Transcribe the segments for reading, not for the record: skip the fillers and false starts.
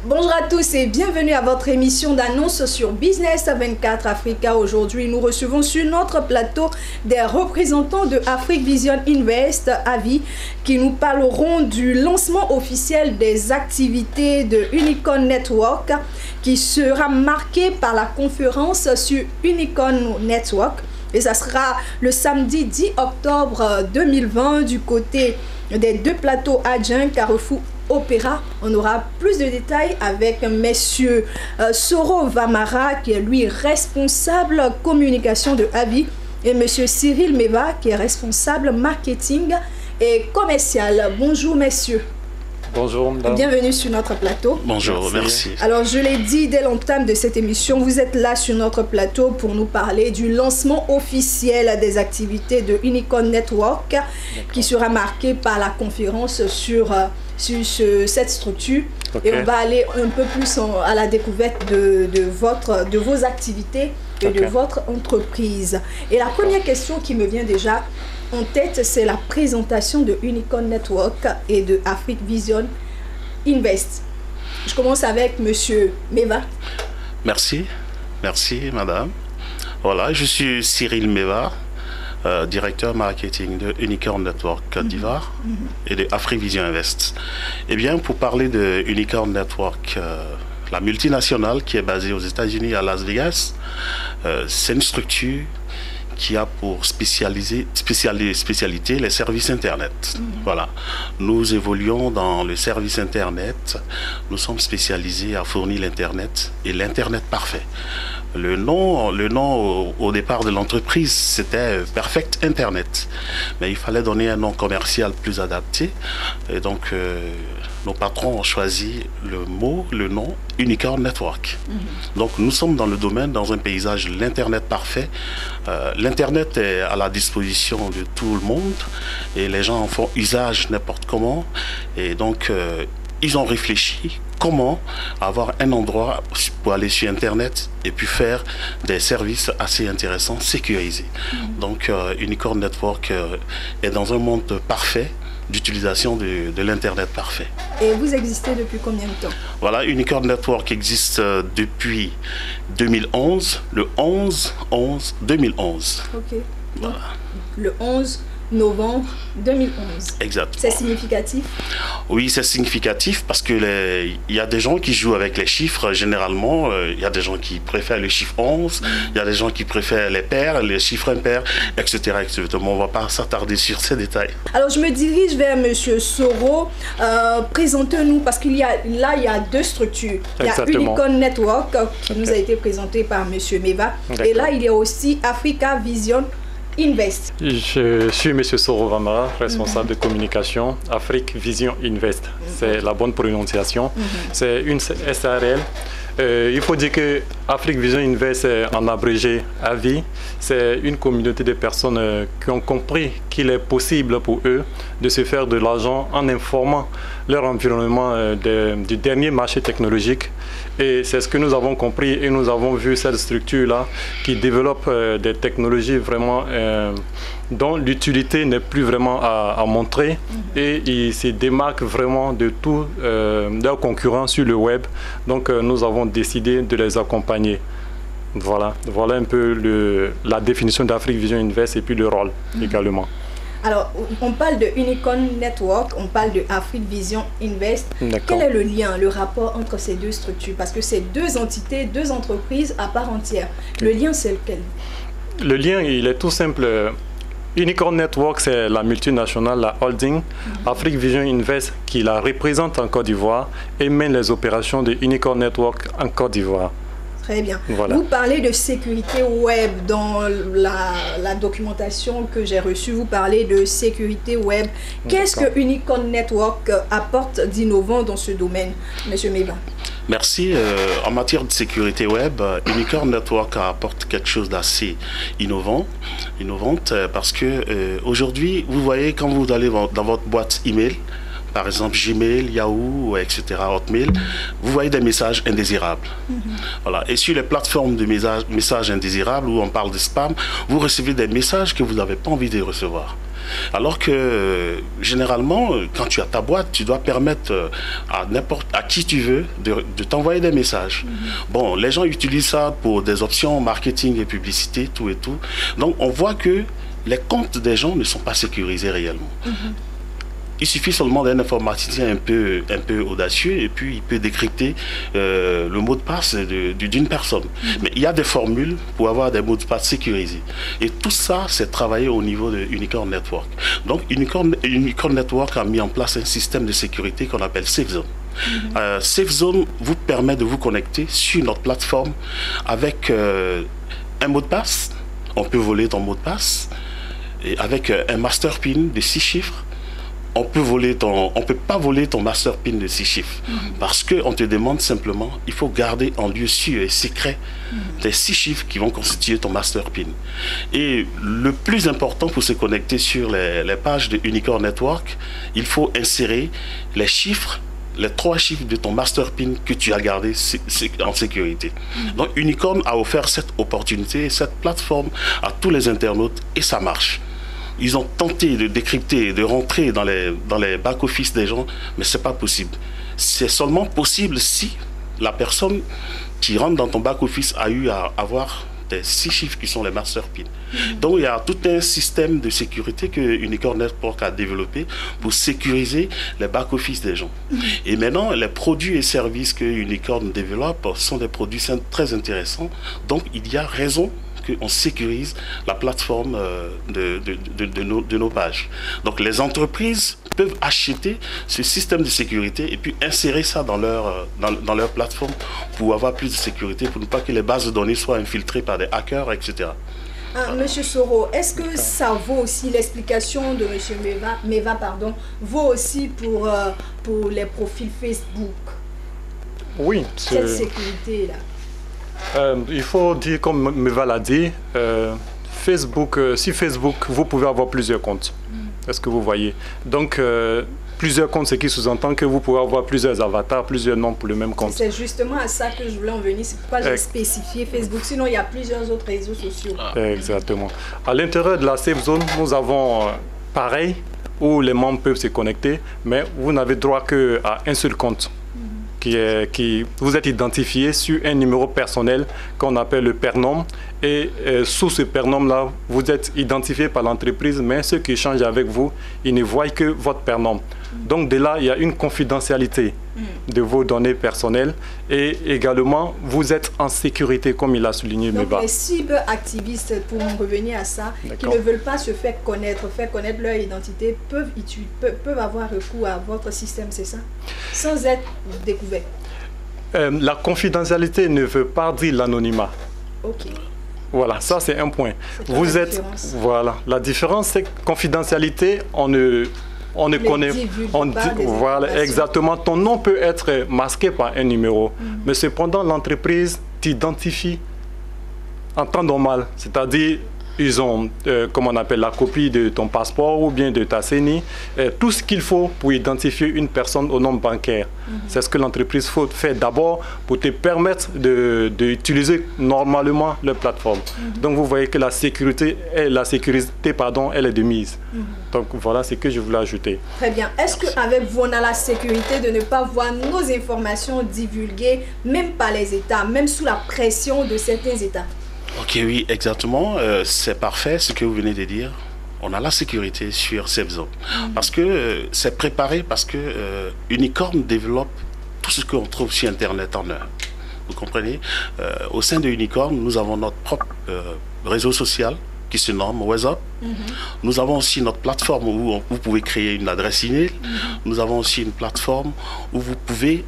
Bonjour à tous et bienvenue à votre émission d'annonce sur Business 24 Africa. Aujourd'hui, nous recevons sur notre plateau des représentants de Afrique Vision Invest AVI qui nous parleront du lancement officiel des activités de Unicorn Network qui sera marqué par la conférence sur Unicorn Network. Et ça sera le samedi 10 octobre 2020 du côté des deux plateaux adjoints Carrefour Opéra. On aura plus de détails avec messieurs Soro Vamara qui est lui responsable communication de AVI et monsieur Cyril Meva qui est responsable marketing et commercial. Bonjour messieurs. Bonjour madame. Bienvenue sur notre plateau. Bonjour, merci. Alors je l'ai dit dès l'entame de cette émission, vous êtes là sur notre plateau pour nous parler du lancement officiel des activités de Unicorn Network qui sera marqué par la conférence sur cette structure. Okay. Et on va aller un peu plus à la découverte de vos activités et de votre entreprise. Et la première question qui me vient déjà en tête, c'est la présentation de Unicorn Network et de Afrique Vision Invest. Je commence avec monsieur Meva. Merci madame. Voilà, je suis Cyril Meva, directeur marketing de Unicorn Network Côte d'Ivoire et de Afrique Vision Invest. Eh bien, pour parler de Unicorn Network, la multinationale qui est basée aux États-Unis à Las Vegas, c'est une structure qui a pour spécialité les services Internet. Voilà. Nous évoluons dans le service Internet. Nous sommes spécialisés à fournir l'Internet et l'Internet parfait. Le nom au départ de l'entreprise, c'était Perfect Internet. Mais il fallait donner un nom commercial plus adapté. Et donc, nos patrons ont choisi le nom Unicorn Network. Donc, nous sommes dans le domaine, dans un paysage de l'Internet parfait. L'Internet est à la disposition de tout le monde et les gens en font usage n'importe comment. Et donc, ils ont réfléchi comment avoir un endroit pour aller sur Internet et puis faire des services assez intéressants, sécurisés. Donc, Unicorn Network est dans un monde parfait d'utilisation de l'Internet parfait. Et vous existez depuis combien de temps? Voilà, Unicorn Network existe depuis 2011, le 11-11-2011. Ok. Voilà. Le 11 novembre 2011. Exactement. C'est significatif? Oui, c'est significatif parce que il y a des gens qui jouent avec les chiffres généralement. Il y a des gens qui préfèrent le chiffre 11, il y a des gens qui préfèrent les pairs, les chiffres impairs, etc. On ne va pas s'attarder sur ces détails. Alors, je me dirige vers monsieur Soro. Présentez-nous, parce qu'il y a deux structures. Il y a Unicorn Network qui nous a été présenté par monsieur Meva. Et là, il y a aussi Africa Vision Invest. Je suis M. Soro Vamara, responsable de communication Afrique Vision Invest. C'est la bonne prononciation. C'est une SARL. Il faut dire que Afrique Vision Invest, en abrégé AVI, c'est une communauté de personnes qui ont compris qu'il est possible pour eux de se faire de l'argent en informant leur environnement du dernier marché technologique. Et c'est ce que nous avons compris et nous avons vu cette structure-là qui développe des technologies vraiment dont l'utilité n'est plus vraiment à montrer et ils se démarquent vraiment de tous leurs concurrents sur le web. Donc nous avons décidé de les accompagner. Voilà un peu la définition d'Afrique Vision Invest et puis le rôle également. Alors, on parle de Unicorn Network, on parle de Afrique Vision Invest. Quel est le lien, le rapport entre ces deux structures? Parce que c'est deux entités, deux entreprises à part entière. Le lien, c'est lequel? Le lien, il est tout simple. Unicorn Network, c'est la multinationale, la holding. Afrique Vision Invest, qui la représente en Côte d'Ivoire et mène les opérations de Unicorn Network en Côte d'Ivoire. Très bien. Voilà. Vous parlez de sécurité web dans la documentation que j'ai reçue. Vous parlez de sécurité web. Qu'est-ce que Unicorn Network apporte d'innovant dans ce domaine, M. Meva? Merci. En matière de sécurité web, Unicorn Network apporte quelque chose d'assez innovante parce que aujourd'hui, vous voyez quand vous allez dans votre boîte email, par exemple Gmail, Yahoo, etc., Hotmail, vous voyez des messages indésirables. Voilà. Et sur les plateformes de messages indésirables où on parle de spam, vous recevez des messages que vous n'avez pas envie de recevoir. Alors que généralement, quand tu as ta boîte, tu dois permettre à qui tu veux de t'envoyer des messages. Bon, les gens utilisent ça pour des options marketing et publicité, tout et tout. Donc on voit que les comptes des gens ne sont pas sécurisés réellement. Il suffit seulement d'un informaticien un peu audacieux et puis il peut décrypter le mot de passe d'une personne. Mais il y a des formules pour avoir des mots de passe sécurisés. Et tout ça, c'est travaillé au niveau de Unicorn Network. Donc Unicorn Network a mis en place un système de sécurité qu'on appelle SafeZone. SafeZone vous permet de vous connecter sur notre plateforme avec un mot de passe. On peut voler ton mot de passe et avec un master PIN de 6 chiffres. On peut pas voler ton master PIN de 6 chiffres parce qu'on te demande simplement, il faut garder en lieu sûr et secret les 6 chiffres qui vont constituer ton master PIN. Et le plus important pour se connecter sur les pages de Unicorn Network, il faut insérer les chiffres, les 3 chiffres de ton master PIN que tu as gardé en sécurité. Donc Unicorn a offert cette opportunité, cette plateforme à tous les internautes et ça marche. Ils ont tenté de décrypter, de rentrer dans les back-office des gens, mais ce n'est pas possible. C'est seulement possible si la personne qui rentre dans ton back-office a eu à avoir des 6 chiffres qui sont les master PIN. Donc il y a tout un système de sécurité que Unicorn Network a développé pour sécuriser les back-office des gens. Et maintenant, les produits et services que Unicorn développe sont des produits très intéressants. Donc il y a raison qu'on sécurise la plateforme de nos pages. Donc les entreprises peuvent acheter ce système de sécurité et puis insérer ça dans leur plateforme pour avoir plus de sécurité, pour ne pas que les bases de données soient infiltrées par des hackers, etc. Monsieur Soro, est-ce que ça vaut aussi, l'explication de Monsieur Meva, vaut aussi pour les profils Facebook? Oui. Cette sécurité-là. Il faut dire, comme Meva l'a dit, Facebook, si Facebook, vous pouvez avoir plusieurs comptes. Est-ce que vous voyez? Donc, plusieurs comptes, ce qui sous-entend que vous pouvez avoir plusieurs avatars, plusieurs noms pour le même compte. C'est justement à ça que je voulais en venir. C'est pourquoi j'ai spécifié Facebook. Sinon, il y a plusieurs autres réseaux sociaux. Exactement. À l'intérieur de la Safe Zone, nous avons pareil, où les membres peuvent se connecter, mais vous n'avez droit qu'à un seul compte. Vous êtes identifié sur un numéro personnel qu'on appelle le pernom et sous ce pernom-là, vous êtes identifié par l'entreprise, mais ceux qui échangent avec vous, ils ne voient que votre pernom. Donc de là, il y a une confidentialité de vos données personnelles et également, vous êtes en sécurité, comme il a souligné Meva. Donc les cyberaktivistes, pour en revenir à ça, qui ne veulent pas se faire connaître leur identité, peuvent avoir recours à votre système, c'est ça? Sans être découverts. La confidentialité ne veut pas dire l'anonymat. Ok. Voilà, ça c'est un point. Vous êtes, voilà, la différence c'est que confidentialité, on ne connaît pas. Voilà, exactement. Ton nom peut être masqué par un numéro, mais cependant l'entreprise t'identifie en temps normal, c'est-à-dire ils ont, comme on appelle, la copie de ton passeport ou bien de ta CENI, tout ce qu'il faut pour identifier une personne au nom bancaire. C'est ce que l'entreprise fait d'abord pour te permettre d'utiliser normalement leur plateforme. Donc vous voyez que la sécurité, elle est de mise. Donc voilà ce que je voulais ajouter. Très bien. Est-ce qu'avec vous, on a la sécurité de ne pas voir nos informations divulguées, même par les États, même sous la pression de certains États? Ok, oui, exactement. C'est parfait ce que vous venez de dire. On a la sécurité sur SafeZone. Parce que c'est préparé, parce que Unicorn développe tout ce qu'on trouve sur Internet en heure. Vous comprenez? Au sein de Unicorn, nous avons notre propre réseau social qui se nomme WhatsApp. Nous avons aussi notre plateforme où vous pouvez créer une adresse email. Nous avons aussi une plateforme où vous pouvez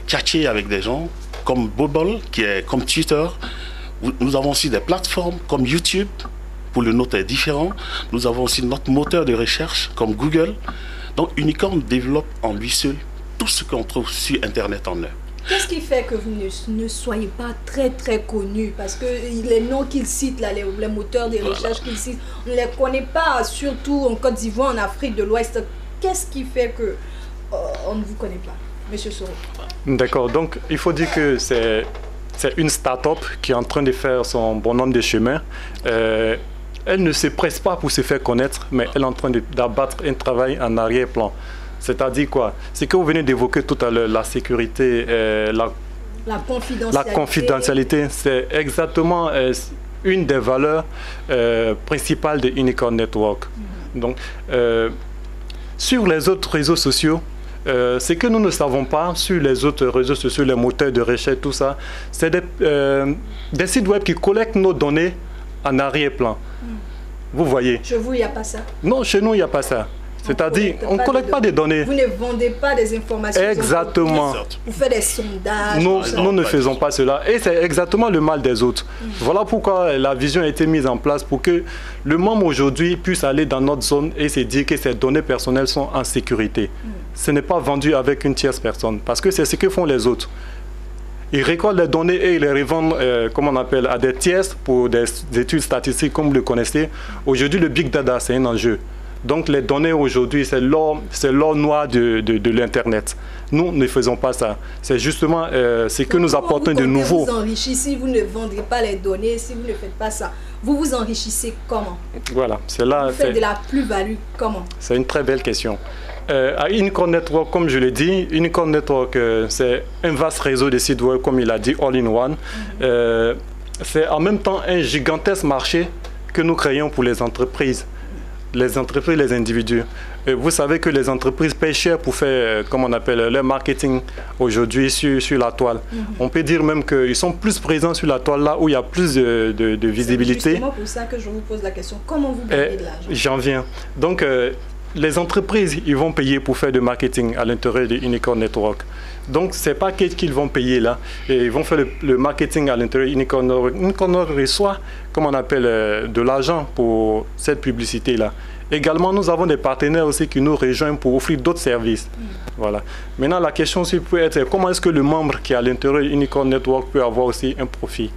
catcher avec des gens comme Bubble, qui est comme Twitter. Nous avons aussi des plateformes comme YouTube, pour le nôtre est différent. Nous avons aussi notre moteur de recherche comme Google. Donc Unicorn développe en lui seul tout ce qu'on trouve sur Internet en heure. Qu'est-ce qui fait que vous ne soyez pas très connus? Parce que les noms qu'ils citent, là, les moteurs de recherche qu'ils citent, on ne les connaît pas, surtout en Côte d'Ivoire, en Afrique de l'Ouest. Qu'est-ce qui fait que on ne vous connaît pas, Monsieur Soro? D'accord, donc il faut dire que c'est une start-up qui est en train de faire son bon nombre de chemins. elle ne se presse pas pour se faire connaître, mais elle est en train d'abattre un travail en arrière-plan. C'est-à-dire quoi? C'est que vous venez d'évoquer tout à l'heure, la sécurité, la confidentialité, c'est exactement une des valeurs principales de Unicorn Network. Donc, sur les autres réseaux sociaux, ce que nous ne savons pas sur les autres réseaux sociaux, les moteurs de recherche, tout ça, c'est des sites web qui collectent nos données en arrière-plan. Vous voyez? Chez vous, il n'y a pas ça? Non, chez nous, il n'y a pas ça. C'est-à-dire, on ne collecte pas des données. Vous ne vendez pas des informations. Exactement. Vous faites des sondages. Nous ne faisons pas cela. Et c'est exactement le mal des autres. Voilà pourquoi la vision a été mise en place pour que le membre aujourd'hui puisse aller dans notre zone et se dire que ses données personnelles sont en sécurité. Ce n'est pas vendu avec une tierce personne. Parce que c'est ce que font les autres. Ils récoltent les données et ils les revendent, comme on appelle, à des tierces pour des études statistiques, comme vous le connaissez. Aujourd'hui, le big data, c'est un enjeu. Donc les données aujourd'hui, c'est l'or noir de l'Internet. Nous ne faisons pas ça. C'est justement ce que nous apportons de nouveau. Vous enrichissez si vous ne vendez pas les données, si vous ne faites pas ça. Vous vous enrichissez comment? Voilà, c'est là. Vous faites de la plus-value comment? C'est une très belle question. À Unicorn Network, comme je l'ai dit, Unicorn Network, c'est un vaste réseau de sites web, comme il a dit, all-in-one. C'est en même temps un gigantesque marché que nous créons pour les entreprises. Les entreprises, les individus. Vous savez que les entreprises payent cher pour faire, comme on appelle, leur marketing aujourd'hui sur la toile. On peut dire même qu'ils sont plus présents sur la toile, là où il y a plus de visibilité. C'est justement pour ça que je vous pose la question. Comment vous gagnez de l'argent? J'en viens. Donc, les entreprises, ils vont payer pour faire du marketing à l'intérieur de Unicorn Network. Donc, ce n'est pas qu'ils vont payer là. Et ils vont faire le marketing à l'intérieur de Unicorn Network. Unicorn Network reçoit, comme on appelle, de l'argent pour cette publicité-là. Également, nous avons des partenaires aussi qui nous rejoignent pour offrir d'autres services. Voilà. Maintenant, la question aussi peut être comment est-ce que le membre qui est à l'intérieur de Unicorn Network peut avoir aussi un profit.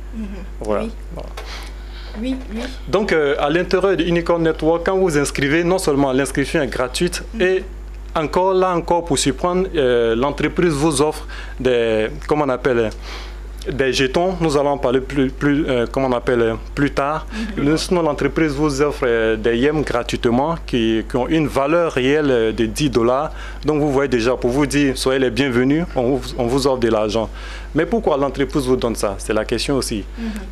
Voilà. Oui. Voilà. Oui. Donc, à l'intérieur de Unicorn Network, quand vous vous inscrivez, non seulement l'inscription est gratuite, et encore pour surprendre, l'entreprise vous offre des, comment on appelle, des jetons. Nous allons en parler plus tard. Sinon, l'entreprise vous offre des yens gratuitement qui ont une valeur réelle de $10. Donc, vous voyez déjà, pour vous dire, soyez les bienvenus, on vous offre de l'argent. Mais pourquoi l'entreprise vous donne ça? C'est la question aussi.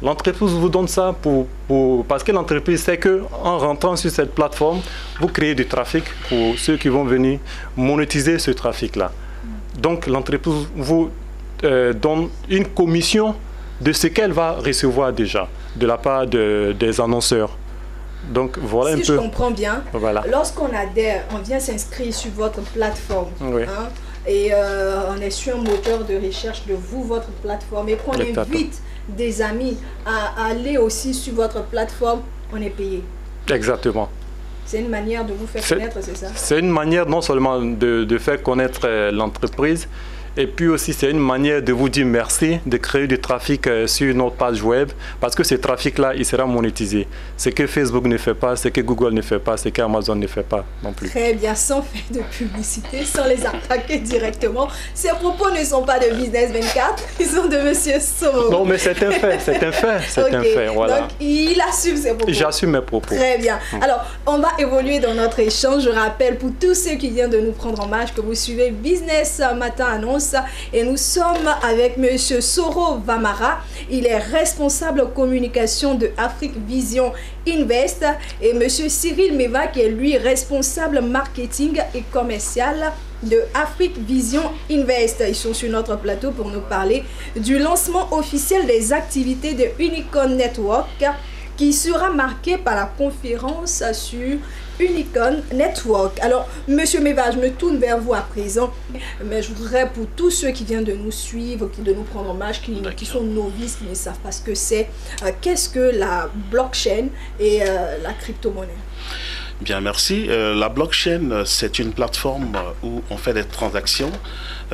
L'entreprise vous donne ça parce que l'entreprise sait qu'en rentrant sur cette plateforme, vous créez du trafic pour ceux qui vont venir monétiser ce trafic-là. Donc, l'entreprise vous donne une commission de ce qu'elle va recevoir déjà de la part des annonceurs. Donc voilà un peu. Si je comprends bien, voilà. Lorsqu'on adhère, on vient s'inscrire sur votre plateforme. Oui. Et on est sur un moteur de recherche de votre plateforme, et qu'on invite des amis à aller aussi sur votre plateforme, on est payé. Exactement. C'est une manière de vous faire connaître, c'est ça? C'est une manière non seulement de faire connaître l'entreprise, et puis aussi c'est une manière de vous dire merci, de créer du trafic sur notre page web, parce que ce trafic-là, il sera monétisé. Ce que Facebook ne fait pas, ce que Google ne fait pas, ce qu'Amazon ne fait pas non plus. Très bien, sans faire de publicité, sans les attaquer directement. Ces propos ne sont pas de Business 24, ils sont de Monsieur Soro. Non, mais c'est un fait, c'est un fait, c'est un fait, voilà. Donc, il assume ses propos. J'assume mes propos. Très bien. Alors, on va évoluer dans notre échange. Je rappelle pour tous ceux qui viennent de nous prendre en marche que vous suivez Business Matin Annonce, et nous sommes avec Monsieur Soro Vamara. Il est responsable communication de Afrique Vision Invest, et Monsieur Cyril Meva qui est lui responsable marketing et commercial de Afrique Vision Invest. Ils sont sur notre plateau pour nous parler du lancement officiel des activités de Unicorn Network, qui sera marqué par la conférence sur Unicorn Network. Alors, Monsieur Meva, je me tourne vers vous à présent, mais je voudrais, pour tous ceux qui viennent de nous suivre, de nous prendre en marche, qui sont novices, qui ne savent pas ce que c'est, qu'est-ce que la blockchain et la crypto-monnaie? Bien, merci. La blockchain, c'est une plateforme où on fait des transactions.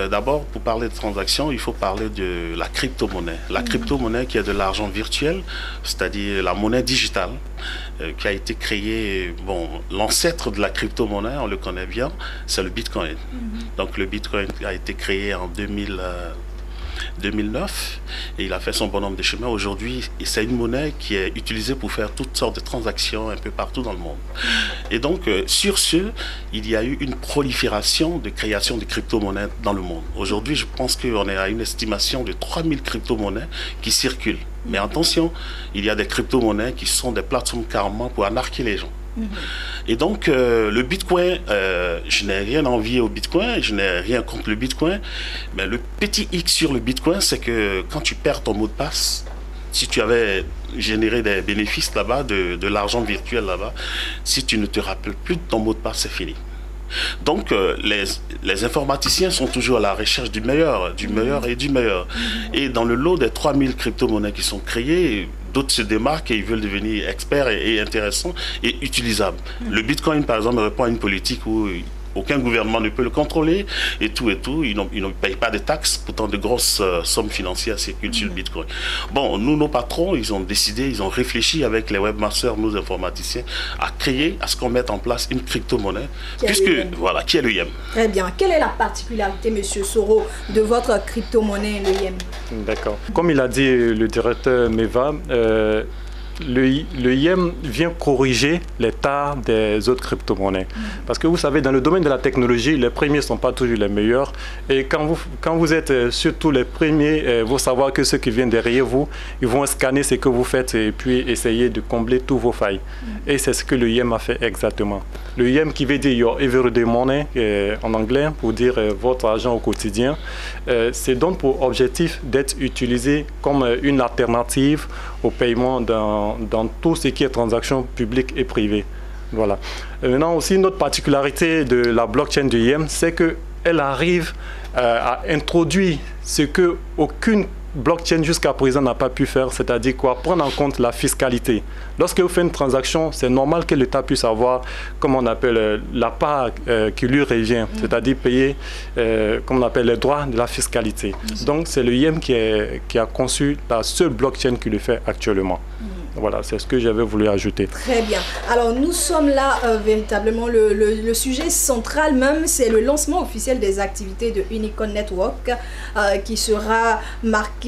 D'abord, pour parler de transactions, il faut parler de la crypto-monnaie. La crypto-monnaie qui est de l'argent virtuel, c'est-à-dire la monnaie digitale, qui a été créée, bon, l'ancêtre de la crypto-monnaie, on le connaît bien, c'est le Bitcoin. Donc le Bitcoin a été créé en 2009 et il a fait son bonhomme de chemin. Aujourd'hui, c'est une monnaie qui est utilisée pour faire toutes sortes de transactions un peu partout dans le monde. Et donc, sur ce, il y a eu une prolifération de création de crypto-monnaies dans le monde. Aujourd'hui, je pense qu'on est à une estimation de 3000 crypto-monnaies qui circulent. Mais attention, il y a des crypto-monnaies qui sont des plateformes carrément pour arnaquer les gens. Et donc, le Bitcoin, je n'ai rien envié au Bitcoin, je n'ai rien contre le Bitcoin, mais le petit X sur le Bitcoin, c'est que quand tu perds ton mot de passe, si tu avais généré des bénéfices là-bas, de l'argent virtuel là-bas, si tu ne te rappelles plus de ton mot de passe, c'est fini. Donc, les informaticiens sont toujours à la recherche du meilleur et du meilleur. Et dans le lot des 3000 crypto-monnaies qui sont créées, d'autres se démarquent et ils veulent devenir experts et intéressants et utilisables. Le Bitcoin, par exemple, répond à une politique où aucun gouvernement ne peut le contrôler et tout. Ils ne payent pas de taxes, pourtant de grosses sommes financières circulent sur le Bitcoin. Bon, nous, nos patrons, ils ont décidé, ils ont réfléchi avec les webmasters, nos informaticiens, à créer, à ce qu'on mette en place une crypto-monnaie, voilà, qui est le YEM. Très bien. Quelle est la particularité, M. Soro, de votre crypto-monnaie, le YEM? D'accord. Comme il a dit le directeur Meva, le YEM vient corriger les tares des autres crypto-monnaies. Parce que vous savez, dans le domaine de la technologie, les premiers ne sont pas toujours les meilleurs. Et quand vous êtes surtout les premiers, vous savez que ceux qui viennent derrière vous, ils vont scanner ce que vous faites et puis essayer de combler tous vos failles. Et c'est ce que le YEM a fait exactement. Le YEM qui veut dire Your Everyday Money en anglais, pour dire votre argent au quotidien, c'est donc pour objectif d'être utilisé comme une alternative au paiement dans tout ce qui est transactions publiques et privées. Voilà. Maintenant aussi, une autre particularité de la blockchain du YEM, c'est qu'elle arrive à introduire ce que aucune blockchain jusqu'à présent n'a pas pu faire, c'est-à-dire quoi, prendre en compte la fiscalité. Lorsque vous faites une transaction, c'est normal que l'État puisse avoir, comme on appelle, la part qui lui revient, c'est-à-dire payer, comme on appelle, les droits de la fiscalité. Donc, c'est le YEM qui a conçu la seule blockchain qui le fait actuellement. Voilà, c'est ce que j'avais voulu ajouter. Très bien. Alors, nous sommes là, véritablement, le sujet central même, c'est le lancement officiel des activités de Unicorn Network qui sera marqué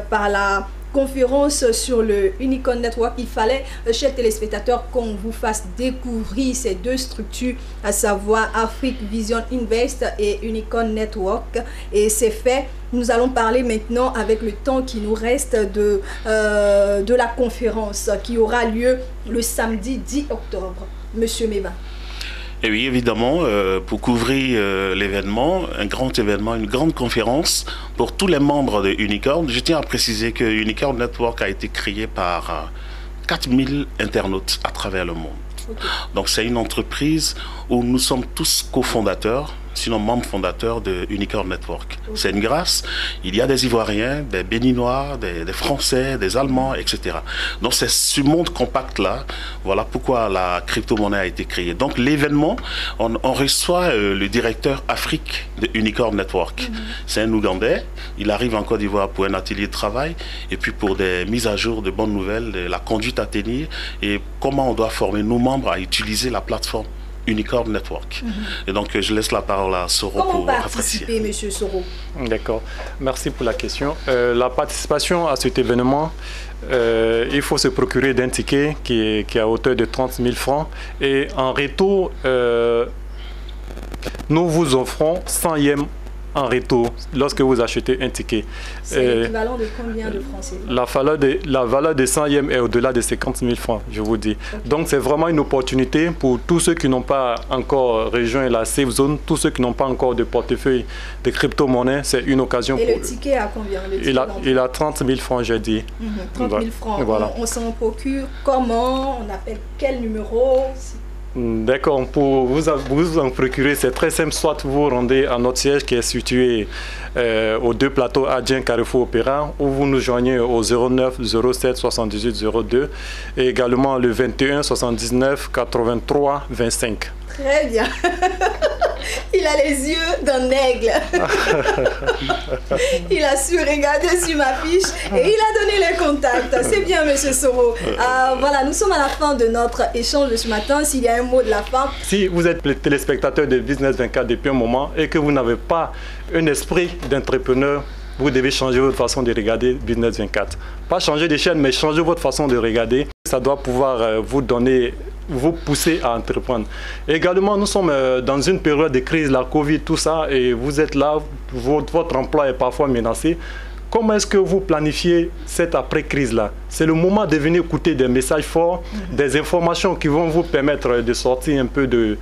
par la conférence sur le Unicorn Network. Il fallait, chers téléspectateurs, qu'on vous fasse découvrir ces deux structures, à savoir Afrique Vision Invest et Unicorn Network. Et c'est fait. Nous allons parler maintenant, avec le temps qui nous reste, de la conférence qui aura lieu le samedi 10 octobre. Monsieur Meva. Et oui, évidemment, pour couvrir l'événement, un grand événement, une grande conférence pour tous les membres de Unicorn. Je tiens à préciser que Unicorn Network a été créé par 4000 internautes à travers le monde. Okay. Donc c'est une entreprise où nous sommes tous cofondateurs, sinon membres fondateurs de Unicorn Network. Okay. C'est une grâce. Il y a des Ivoiriens, des Béninois, des Français, des Allemands, etc. Donc c'est ce monde compact-là. Voilà pourquoi la crypto-monnaie a été créée. Donc l'événement, on reçoit le directeur Afrique de Unicorn Network. C'est un Ougandais. Il arrive en Côte d'Ivoire pour un atelier de travail et puis pour des mises à jour de bonnes nouvelles, de la conduite à tenir et comment on doit former nos membres à utiliser la plateforme Unicorn Network. Et donc, je laisse la parole à Soro pour participer, Monsieur Soro. D'accord. Merci pour la question. La participation à cet événement, il faut se procurer d'un ticket qui est à hauteur de 30 000 francs. Et en retour, nous vous offrons 100 yens en retour lorsque vous achetez un ticket. C'est l'équivalent de combien de francs CFA? La valeur de 100 yens est au-delà de 50 000 francs, je vous dis. Okay. Donc c'est vraiment une opportunité pour tous ceux qui n'ont pas encore rejoint la Safe Zone, tous ceux qui n'ont pas encore de portefeuille de crypto-monnaie, c'est une occasion. Et le ticket à combien? Il a 30 000 francs, j'ai dit. 30 000 francs. Voilà. On s'en procure comment? On appelle quel numéro? D'accord, pour vous en procurer, c'est très simple. Soit vous vous rendez à notre siège qui est situé aux deux plateaux Adjien Carrefour Opéra, ou vous nous joignez au 09 07 78 02 et également le 21 79 83 25. Très bien. Il a les yeux d'un aigle. Il a su regarder sur ma fiche et il a donné les contacts. C'est bien, Monsieur Soro. Voilà, nous sommes à la fin de notre échange de ce matin. S'il y a un mot de la fin. Si vous êtes le téléspectateur de Business 24 depuis un moment et que vous n'avez pas un esprit d'entrepreneur, vous devez changer votre façon de regarder Business 24. Pas changer de chaîne, mais changer votre façon de regarder. Ça doit pouvoir vous pousser à entreprendre. Également, nous sommes dans une période de crise, la Covid, tout ça, et vous êtes là, votre emploi est parfois menacé. Comment est-ce que vous planifiez cette après-crise-là? C'est le moment de venir écouter des messages forts, des informations qui vont vous permettre de sortir un peu de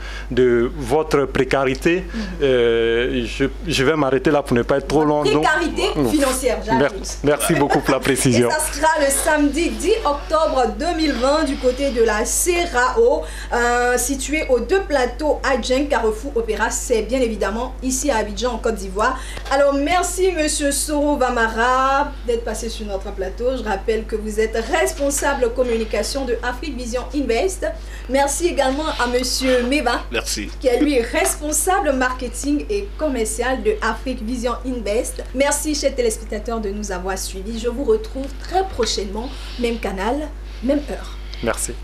votre précarité. Je vais m'arrêter là pour ne pas être trop long. Précarité financière, j'ajoute. Merci beaucoup pour la précision. Et ça sera le samedi 10 octobre 2020 du côté de la CERAO, situé aux 2 plateaux Adjeng, Carrefour Opéra. C'est bien évidemment ici à Abidjan, en Côte d'Ivoire. Alors, merci Monsieur Soro Vamara d'être passé sur notre plateau. Je rappelle que vous êtes responsable communication de Afrique Vision Invest. Merci également à Monsieur Meva. Merci. Qui est lui responsable marketing et commercial de Afrique Vision Invest. Merci chers téléspectateurs de nous avoir suivis. Je vous retrouve très prochainement, même canal, même heure. Merci.